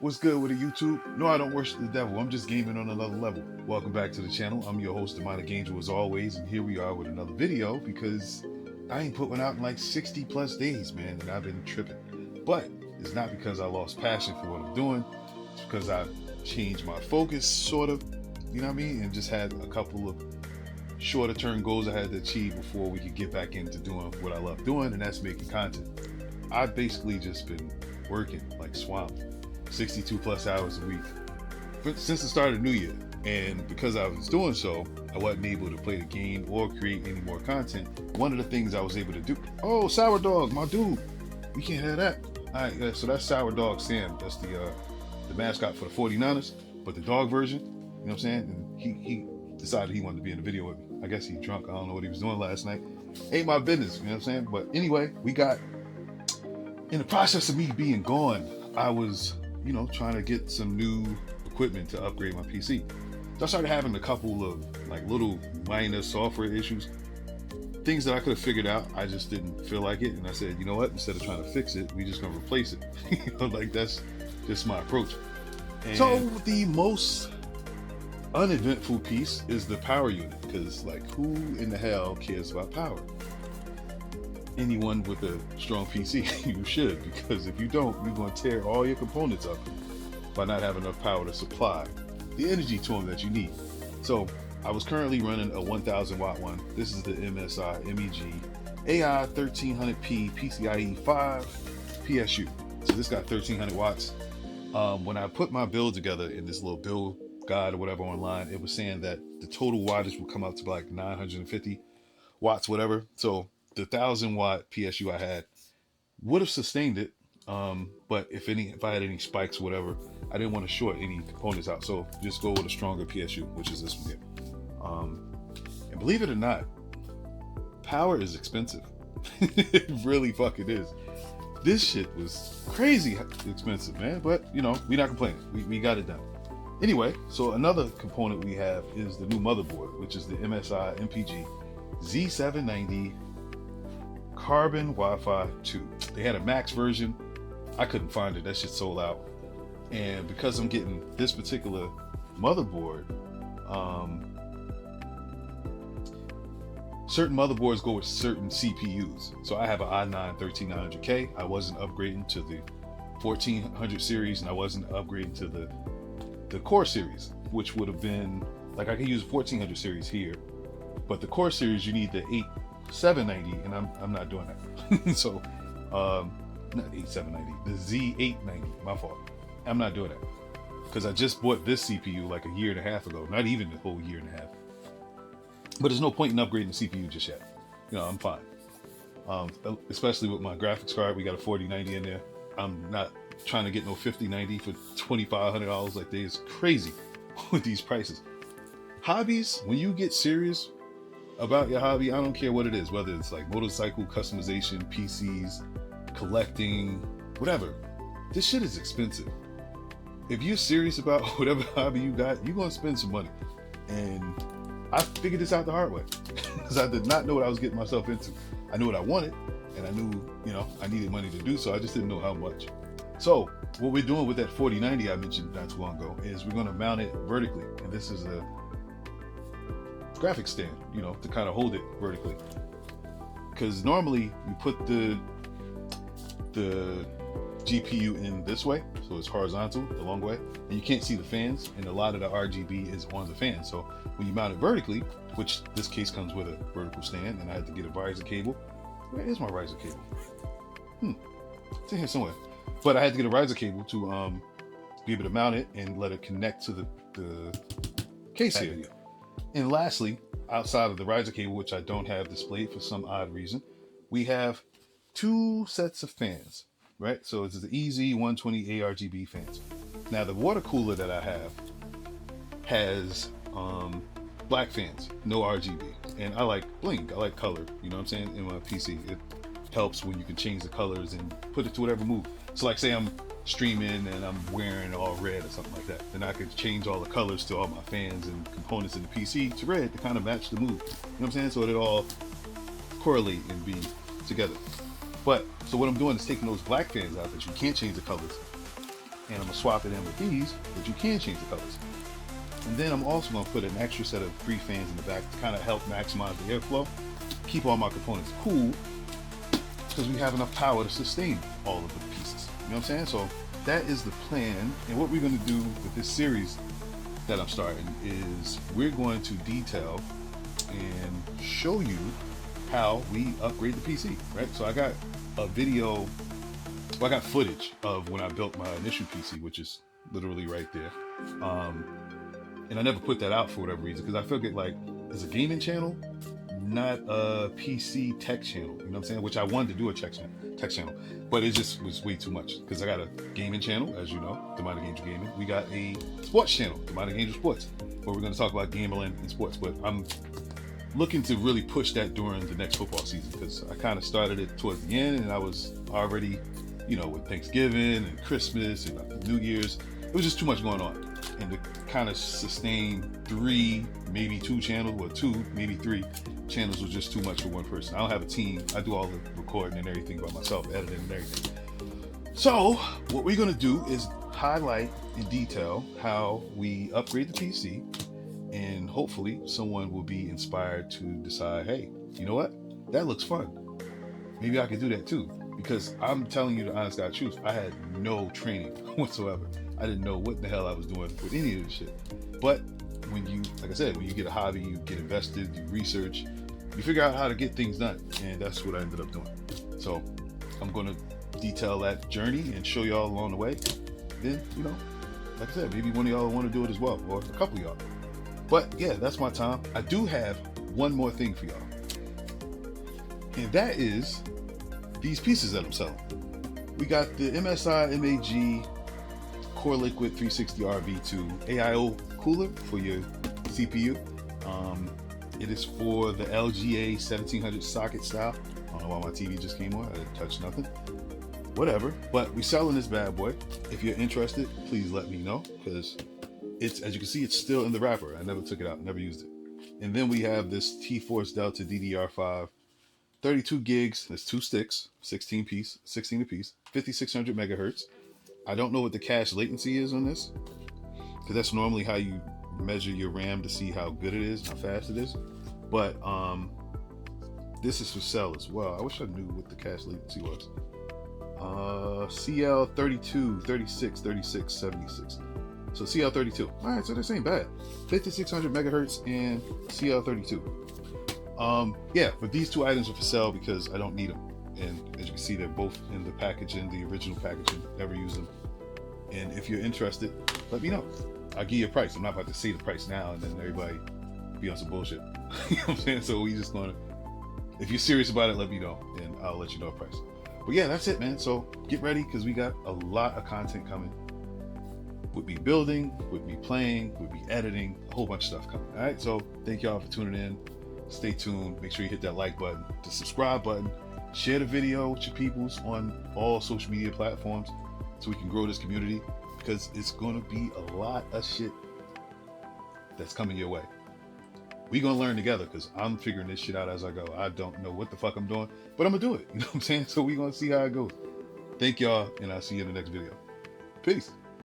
What's good with the YouTube? No, I don't worship the devil. I'm just gaming on another level. Welcome back to the channel. I'm your host, Demonic Angel, as always, and here we are with another video because I ain't put one out in like 60 plus days, man, and I've been tripping. But it's not because I lost passion for what I'm doing. It's because I've changed my focus, sort of, you know what I mean, and just had a couple of shorter term goals I had to achieve before we could get back into doing what I love doing, and that's making content. I've basically just been working like swamped. 62 plus hours a week since the start of the new year, and because I was doing so, I wasn't able to play the game or create any more content. One of the things I was able to do, oh, Sour Dog, my dude, we can't have that. All right, so that's Sour Dog Sam. That's the mascot for the 49ers, but the dog version, you know what I'm saying? And he decided he wanted to be in the video with me. I guess he drunk. I don't know what he was doing last night. Ain't my business, you know what I'm saying? But anyway, we got in the process of me being gone, I was trying to get some new equipment to upgrade my PC. So I started having a couple of like little minor software issues, things that I could have figured out. I just didn't feel like it, and I said, you know what? Instead of trying to fix it, we just gonna replace it. Like that's just my approach. And so the most uneventful piece is the power unit, because like who in the hell cares about power? Anyone with a strong PC, you should, because if you don't, you're going to tear all your components up by not having enough power to supply the energy to them that you need. So I was currently running a 1000 watt one. This is the MSI MEG AI 1300p PCIe 5 PSU. So this got 1300 watts. When I put my build together in this little build guide or whatever online, it was saying that the total wattage would come up to like 950 watts, whatever. So the 1000 watt PSU I had would have sustained it, but if I had any spikes or whatever, I didn't want to short any components out, so just go with a stronger PSU, which is this one here. And believe it or not, power is expensive. It really fucking is. This shit was crazy expensive, man, but we're not complaining. We got it done. Anyway, so another component we have is the new motherboard, which is the MSI MPG Z790 Carbon Wi-Fi 2. They had a max version. I couldn't find it. That shit sold out. And because I'm getting this particular motherboard, certain motherboards go with certain CPUs. So I have an i9 13900K. I wasn't upgrading to the 1400 series, and I wasn't upgrading to the Core series, which would have been like I could use 1400 series here, but the Core series you need the 8790, and I'm not doing that. So not 8790, the Z890, my fault. I'm not doing that because I just bought this CPU like a year and a half ago, not even a whole year and a half. But there's no point in upgrading the CPU just yet. I'm fine. Especially with my graphics card, we got a 4090 in there. I'm not trying to get no 5090 for $2,500 like they is crazy with these prices. Hobbies, when you get serious about your hobby, I don't care what it is, whether it's like motorcycle customization, PCs, collecting, whatever, this shit is expensive. If you're serious about whatever hobby you got, you're gonna spend some money. And I figured this out the hard way because I did not know what I was getting myself into. I knew what I wanted, and I knew I needed money to do so. I just didn't know how much. So what we're doing with that 4090 I mentioned not too long ago is we're going to mount it vertically, and this is a graphic stand, to kind of hold it vertically. Because normally you put the GPU in this way, so it's horizontal the long way, and you can't see the fans, and a lot of the RGB is on the fan. So when you mount it vertically, which this case comes with a vertical stand, and I had to get a riser cable. Where is my riser cable? It's in here somewhere. But I had to get a riser cable to be able to mount it and let it connect to the case here. And lastly, outside of the riser cable, which I don't have displayed for some odd reason, we have two sets of fans, right? So this is the EZ120 ARGB fans. Now the water cooler that I have has black fans, no RGB. And I like bling, I like color, you know what I'm saying, in my PC. It helps when you can change the colors and put it to whatever mood. So like say I'm streaming and I'm wearing all red or something like that, then I could change all the colors to all my fans and components in the PC to red to kind of match the mood. You know what I'm saying? So it all correlate and be together. But so what I'm doing is taking those black fans out that you can't change the colors and I'm gonna swap it in with these, but you can change the colors. And then I'm also gonna put an extra set of 3 fans in the back to kind of help maximize the airflow, keep all my components cool, because we have enough power to sustain all of the pieces. You know what I'm saying? So that is the plan. And what we're gonna do with this series that I'm starting is we're going to detail and show you how we upgrade the PC, right? So I got a video, well, I got footage of when I built my initial PC, which is literally right there. And I never put that out for whatever reason, because I figured like it's a gaming channel, not a PC tech channel, you know what I'm saying? Which I wanted to do a tech channel, but it just was way too much, because I got a gaming channel, as you know, the Minor Ganger Gaming. We got a sports channel, the Minor Ganger Sports, where we're going to talk about gambling and sports, but I'm looking to really push that during the next football season, because I kind of started it towards the end, and I was already, you know, with Thanksgiving and Christmas and New Year's, it was just too much going on. And to kind of sustain 3, maybe 2 channels, or 2, maybe 3 channels was just too much for one person. I don't have a team. I do all the recording and everything by myself, editing and everything. So what we're gonna do is highlight in detail how we upgrade the PC, and hopefully someone will be inspired to decide, hey, you know what? That looks fun. Maybe I could do that too. Because I'm telling you the honest God truth, I had no training whatsoever. I didn't know what the hell I was doing with any of this shit. But when you, like I said, when you get a hobby, you get invested, you research, you figure out how to get things done. And that's what I ended up doing. So I'm going to detail that journey and show y'all along the way. Then, you know, like I said, maybe one of y'all want to do it as well, or a couple of y'all. But yeah, that's my time. I do have one more thing for y'all. And that is these pieces that I'm selling. We got the MSI MAG Core Liquid 360 RV2 AIO cooler for your CPU. It is for the LGA 1700 socket style. I don't know why my TV just came on. I didn't touch nothing. Whatever. But we're selling this bad boy. If you're interested, please let me know, because it's, as you can see, it's still in the wrapper. I never took it out, never used it. And then we have this T-Force Delta DDR5 32 gigs, there's 2 sticks, 16 apiece, 5600 megahertz. I don't know what the cache latency is on this, because that's normally how you measure your RAM to see how good it is, how fast it is. But this is for sale as well. I wish I knew what the cache latency was. CL32, 36, 36, 76. So CL32. All right, so this ain't bad. 5600 megahertz and CL32. Yeah, but these 2 items are for sale because I don't need them. And as you can see, they're both in the packaging, the original packaging. Never use them. And if you're interested, let me know. I'll give you a price. I'm not about to say the price now and then everybody be on some bullshit. You know what I'm saying? So we just gonna, if you're serious about it, let me know and I'll let you know a price. But yeah, that's it, man. So get ready, because we got a lot of content coming. With me building, with me playing, with me editing, a whole bunch of stuff coming. All right, so thank y'all for tuning in. Stay tuned. Make sure you hit that like button, the subscribe button, share the video with your peoples on all social media platforms so we can grow this community, because it's going to be a lot of shit that's coming your way. We're going to learn together, because I'm figuring this shit out as I go. I don't know what the fuck I'm doing, but I'm going to do it. You know what I'm saying? So we're going to see how it goes. Thank y'all, and I'll see you in the next video. Peace.